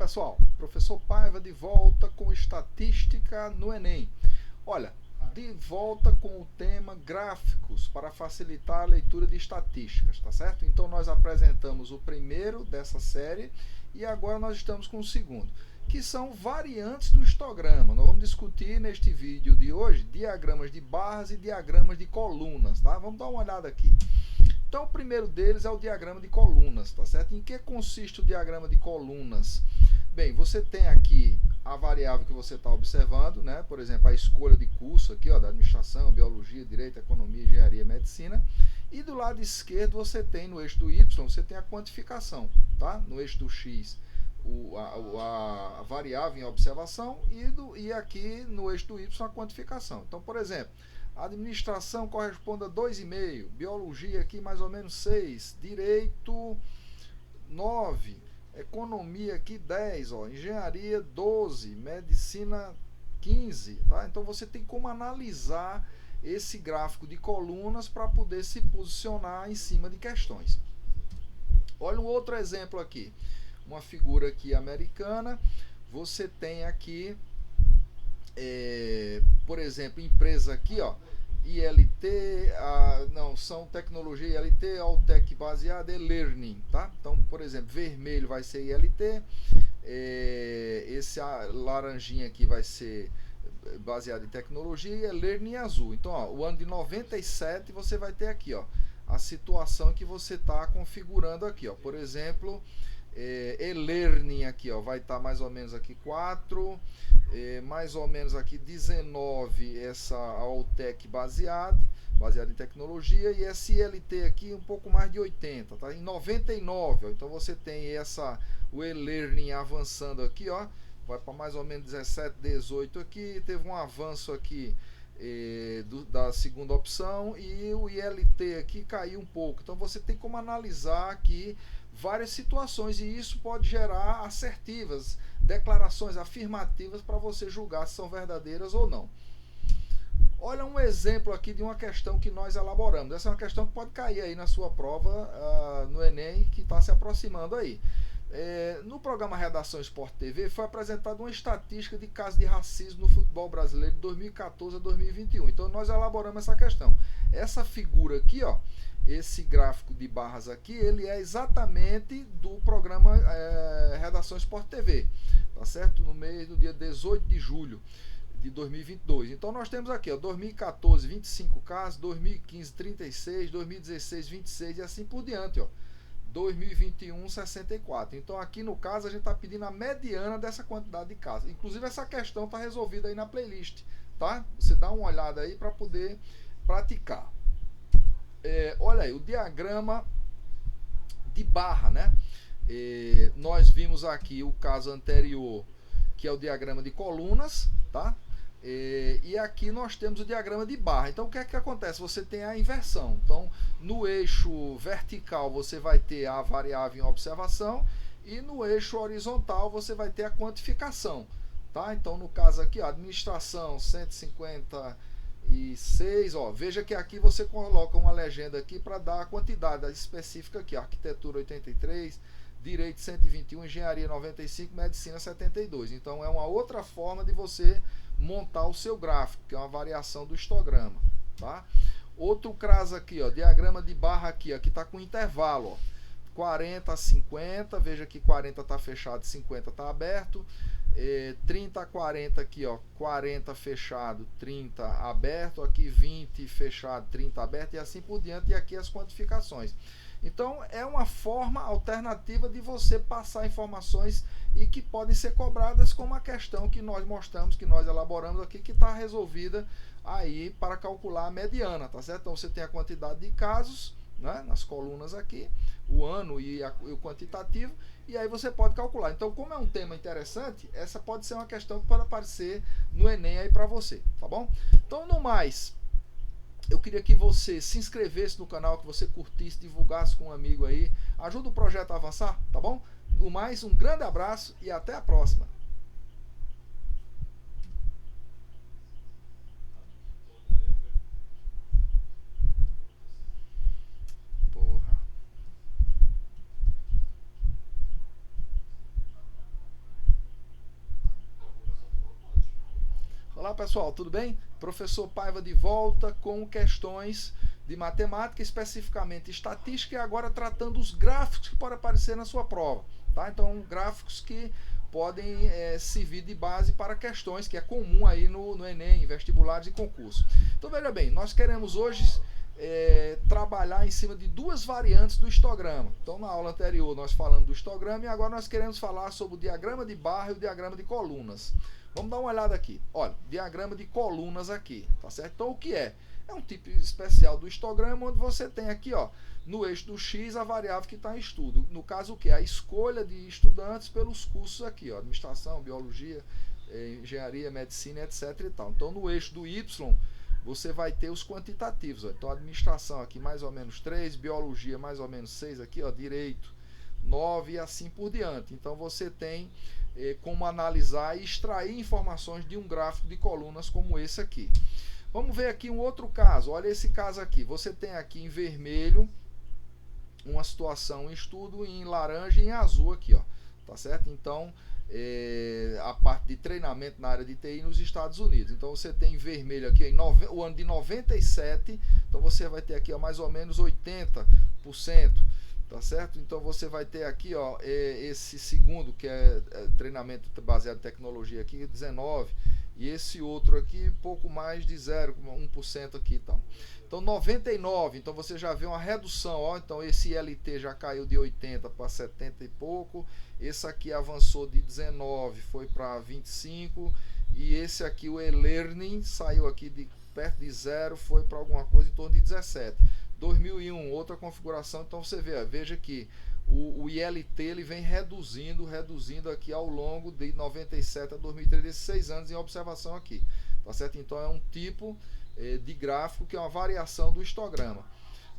pessoal, professor Paiva de volta com estatística no Enem. Olha, de volta com o tema gráficos para facilitar a leitura de estatísticas, tá certo? Então nós apresentamos o primeiro dessa série e agora nós estamos com o segundo, que são variantes do histograma. Nós vamos discutir neste vídeo de hoje diagramas de barras e diagramas de colunas, tá? Vamos dar uma olhada aqui. Então, o primeiro deles é o diagrama de colunas, tá certo? Em que consiste o diagrama de colunas? Bem, você tem aqui a variável que você está observando, né? Por exemplo, a escolha de curso aqui, ó, da administração, biologia, direito, economia, engenharia, medicina. E do lado esquerdo você tem, no eixo do Y, você tem a quantificação, tá? No eixo do X, a variável em observação e aqui no eixo do Y a quantificação. Então, por exemplo, a administração corresponde a 2,5, biologia aqui mais ou menos 6, direito 9, economia aqui 10, ó, engenharia 12, medicina 15, tá? Então você tem como analisar esse gráfico de colunas para poder se posicionar em cima de questões. Olha um outro exemplo aqui, uma figura aqui americana. Você tem aqui por exemplo, empresa aqui, ó, ILT, são tecnologia ILT, Altec baseada e Learning, tá? Então, por exemplo, vermelho vai ser ILT, esse laranjinha aqui vai ser baseado em tecnologia e é Learning azul. Então, ó, o ano de 97 você vai ter aqui, ó, a situação que você está configurando aqui, ó. Por exemplo, e-learning aqui, ó, vai estar mais ou menos aqui 4, mais ou menos aqui 19 essa Altec baseada em tecnologia, e SLT aqui um pouco mais de 80, tá? Em 99, ó, então você tem o e-learning avançando aqui, ó, vai para mais ou menos 17, 18 aqui, teve um avanço aqui da segunda opção, e o ILT aqui caiu um pouco. Então você tem como analisar aqui várias situações e isso pode gerar assertivas, declarações afirmativas para você julgar se são verdadeiras ou não. Olha um exemplo aqui de uma questão que nós elaboramos. Essa é uma questão que pode cair aí na sua prova no Enem, que está se aproximando aí. No programa Redação Sport TV foi apresentada uma estatística de casos de racismo no futebol brasileiro de 2014 a 2021. Então nós elaboramos essa questão. Essa figura aqui, ó, esse gráfico de barras aqui, ele é exatamente do programa Redação Sport TV, tá certo? No mês do dia 18 de julho de 2022. Então nós temos aqui, ó, 2014 25 casos, 2015 36, 2016 26 e assim por diante, ó. 2021 64. Então aqui no caso a gente está pedindo a mediana dessa quantidade de casos. Inclusive essa questão está resolvida aí na playlist, tá? Você dá uma olhada aí para poder praticar. Olha aí, o diagrama de barra, né? Nós vimos aqui o caso anterior, que é o diagrama de colunas, tá? E aqui nós temos o diagrama de barra. Então o que é que acontece? Você tem a inversão. Então no eixo vertical você vai ter a variável em observação e no eixo horizontal você vai ter a quantificação, tá? Então no caso aqui, a administração 156, ó, veja que aqui você coloca uma legenda aqui para dar a quantidade específica aqui, arquitetura 83, direito 121, engenharia 95, medicina 72. Então é uma outra forma de você montar o seu gráfico, que é uma variação do histograma, tá? Outro caso aqui, ó, diagrama de barra aqui, ó, que está com intervalo, ó, 40 a 50, veja que 40 está fechado, 50 está aberto, 30 a 40 aqui, ó, 40 fechado, 30 aberto, aqui 20 fechado, 30 aberto e assim por diante, e aqui as quantificações. Então é uma forma alternativa de você passar informações e que podem ser cobradas, como a questão que nós mostramos, que nós elaboramos aqui, que está resolvida aí para calcular a mediana, tá certo? Então você tem a quantidade de casos, né, nas colunas aqui, o ano e o quantitativo, e aí você pode calcular. Então, como é um tema interessante, essa pode ser uma questão que pode aparecer no Enem aí para você, tá bom? Então, no mais, eu queria que você se inscrevesse no canal, que você curtisse, divulgasse com um amigo aí, ajuda o projeto a avançar, tá bom? No mais, um grande abraço e até a próxima. Porra. Olá pessoal, tudo bem? Professor Paiva de volta com questões de matemática, especificamente estatística, e agora tratando os gráficos que podem aparecer na sua prova. Tá? Então, gráficos que podem servir de base para questões que é comum aí no Enem, vestibulares e concurso. Então veja bem, nós queremos hoje trabalhar em cima de duas variantes do histograma. Então na aula anterior nós falamos do histograma e agora nós queremos falar sobre o diagrama de barra e o diagrama de colunas. Vamos dar uma olhada aqui. Olha, diagrama de colunas aqui, tá certo? Então o que é? É um tipo especial do histograma onde você tem aqui, ó, no eixo do X a variável que está em estudo. No caso o que? A escolha de estudantes pelos cursos aqui, ó, administração, biologia, engenharia, medicina, etc e tal. Então no eixo do Y você vai ter os quantitativos, ó. Então administração aqui mais ou menos 3, biologia mais ou menos 6 aqui, ó, direito 9 e assim por diante. Então você tem como analisar e extrair informações de um gráfico de colunas como esse aqui. Vamos ver aqui um outro caso. Olha esse caso aqui. Você tem aqui em vermelho uma situação em estudo, em laranja e em azul aqui, ó. Tá certo? Então, a parte de treinamento na área de TI nos Estados Unidos. Então você tem em vermelho aqui o ano de 97, então você vai ter aqui, ó, mais ou menos 80%, tá certo? Então você vai ter aqui, ó, esse segundo que é treinamento baseado em tecnologia aqui, 19, e esse outro aqui pouco mais de 0,1% aqui, então 99, então você já vê uma redução, ó, então esse ILT já caiu de 80 para 70 e pouco, esse aqui avançou de 19, foi para 25, e esse aqui, o e-learning, saiu aqui de perto de 0, foi para alguma coisa em torno de 17. 2001, outra configuração, então você vê, veja que o ILT ele vem reduzindo aqui ao longo de 97 a 2003, esses 6 anos em observação aqui, tá certo? Então é um tipo de gráfico que é uma variação do histograma.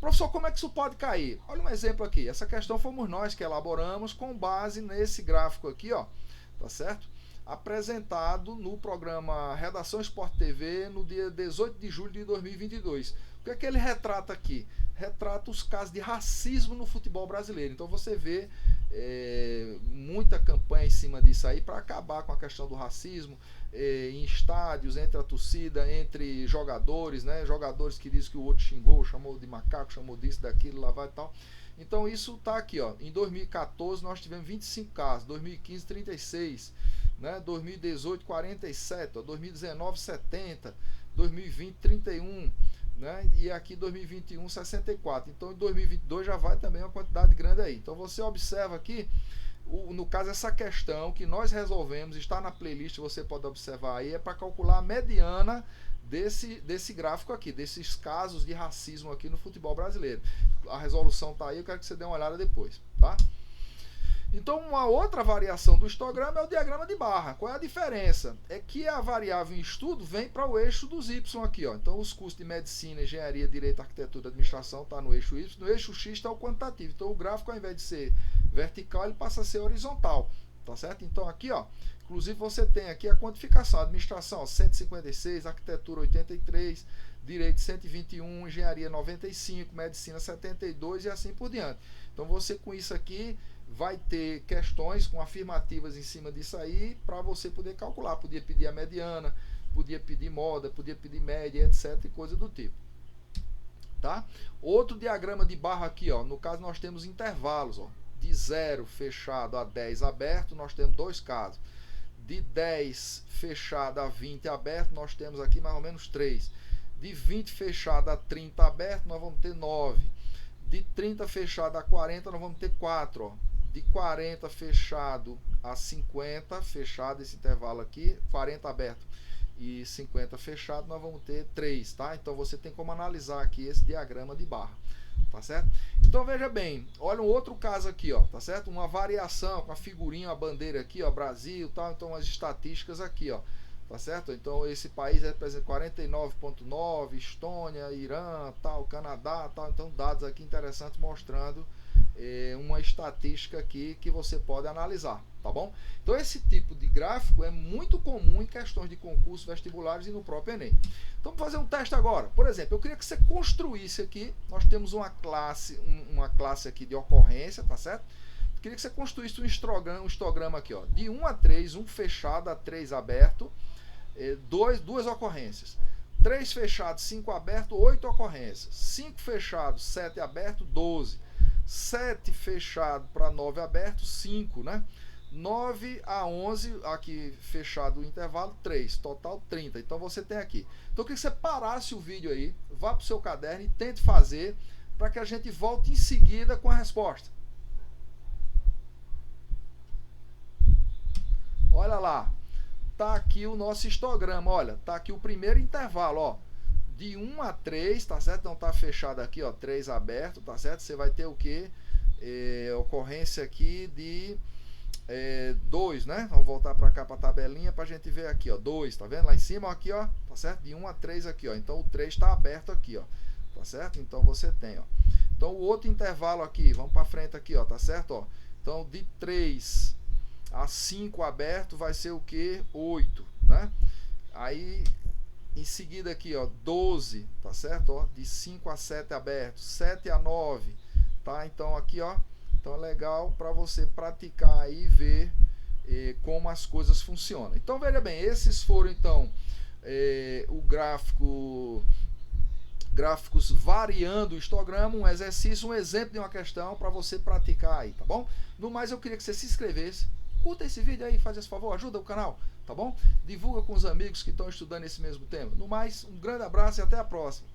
Professor, como é que isso pode cair? Olha um exemplo aqui, essa questão fomos nós que elaboramos com base nesse gráfico aqui, ó, tá certo? Apresentado no programa Redação Sport TV no dia 18 de julho de 2022. O que é que ele retrata aqui? Retrata os casos de racismo no futebol brasileiro. Então você vê muita campanha em cima disso aí para acabar com a questão do racismo em estádios, entre a torcida, entre jogadores, né? Jogadores que dizem que o outro xingou, chamou de macaco, chamou disso, daquilo, lá vai e tal. Então isso está aqui, ó. Em 2014 nós tivemos 25 casos, 2015 36, né? 2018 47, ó. 2019 70, 2020 31, né? E aqui 2021 64. Então em 2022 já vai também uma quantidade grande aí. Então você observa aqui, no caso essa questão que nós resolvemos, está na playlist, você pode observar aí, é para calcular a mediana desse gráfico aqui, desses casos de racismo aqui no futebol brasileiro. A resolução está aí, eu quero que você dê uma olhada depois, tá? Então uma outra variação do histograma é o diagrama de barra. Qual é a diferença? É que a variável em estudo vem para o eixo dos Y aqui, ó. Então os cursos de medicina, engenharia, direito, arquitetura, administração está no eixo Y, no eixo X está o quantitativo. Então o gráfico, ao invés de ser vertical, ele passa a ser horizontal, tá certo? Então aqui, ó, inclusive você tem aqui a quantificação, administração, ó, 156, arquitetura 83, direito 121, engenharia 95, medicina 72 e assim por diante. Então você com isso aqui vai ter questões com afirmativas em cima disso aí para você poder calcular. Podia pedir a mediana, podia pedir moda, podia pedir média, etc. e coisa do tipo. Tá? Outro diagrama de barra aqui, ó. No caso nós temos intervalos, ó. De 0 fechado a 10 aberto, nós temos dois casos. De 10 fechado a 20 aberto, nós temos aqui mais ou menos 3. De 20 fechado a 30 aberto, nós vamos ter 9. De 30 fechado a 40, nós vamos ter 4, ó. De 40 fechado a 50, fechado esse intervalo aqui, 40 aberto e 50 fechado, nós vamos ter 3, tá? Então você tem como analisar aqui esse diagrama de barra, tá certo? Então veja bem, olha um outro caso aqui, ó, tá certo? Uma variação com a figurinha, a bandeira aqui, ó, Brasil, tal, então as estatísticas aqui, ó, tá certo? Então esse país representa 49,9, Estônia, Irã, tal, Canadá, tal, então dados aqui interessantes mostrando uma estatística aqui que você pode analisar, tá bom? Então esse tipo de gráfico é muito comum em questões de concursos vestibulares e no próprio Enem. Então vamos fazer um teste agora. Por exemplo, eu queria que você construísse aqui, nós temos uma classe aqui de ocorrência, tá certo? Eu queria que você construísse um histograma aqui, ó, de 1 a 3, um fechado a 3 aberto, duas ocorrências. 3 fechados, 5 abertos, 8 ocorrências. 5 fechados, 7 abertos, 12. 7 fechado para 9 abertos, 5, né? 9 a 11, aqui fechado o intervalo, 3, total 30. Então você tem aqui. Então eu queria que você parasse o vídeo aí, vá para o seu caderno e tente fazer, para que a gente volte em seguida com a resposta. Olha lá, tá aqui o nosso histograma, olha, tá aqui o primeiro intervalo, ó, de 1 a 3, tá certo? Então tá fechado aqui, ó, 3 aberto, tá certo? Você vai ter o quê? Ocorrência aqui de 2, né? Vamos voltar para cá para a tabelinha para a gente ver aqui, ó, 2, tá vendo? Lá em cima, ó, aqui, ó, tá certo? De 1 a 3 aqui, ó. Então o 3 está aberto aqui, ó, tá certo? Então você tem, ó. Então o outro intervalo aqui, vamos para frente aqui, ó, tá certo? Ó. Então de 3 a 5 aberto vai ser o que? 8, né? Aí em seguida aqui, ó, 12, tá certo? Ó, de 5 a 7 aberto, 7 a 9, tá? Então aqui, ó, então é legal para você praticar aí e ver como as coisas funcionam. Então veja bem, esses foram então o gráficos variando o histograma, um exercício, um exemplo de uma questão para você praticar aí, tá bom? No mais, eu queria que você se inscrevesse, curta esse vídeo aí, faz esse favor, ajuda o canal, tá bom? Divulga com os amigos que estão estudando esse mesmo tema. No mais, um grande abraço e até a próxima.